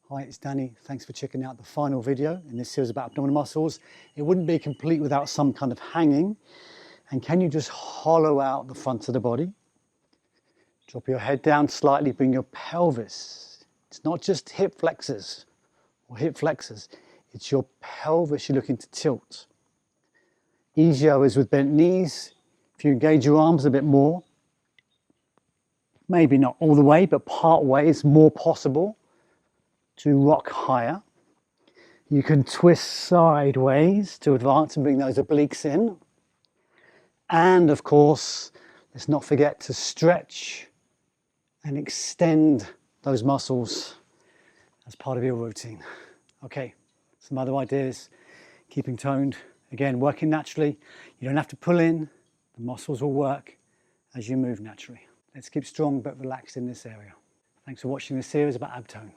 Hi, it's Danny. Thanks for checking out the final video in this series about abdominal muscles. It wouldn't be complete without some kind of hanging. And can you just hollow out the front of the body? Drop your head down slightly, bring your pelvis. It's not just hip flexors or hip flexors. It's your pelvis you're looking to tilt. Easier is with bent knees. If you engage your arms a bit more, maybe not all the way, but part way is more possible to rock higher. You can twist sideways to advance and bring those obliques in. And of course, let's not forget to stretch and extend those muscles as part of your routine. Okay, some other ideas, keeping toned. Again, working naturally. You don't have to pull in. The muscles will work as you move naturally. Let's keep strong but relaxed in this area. Thanks for watching this series about ab tone.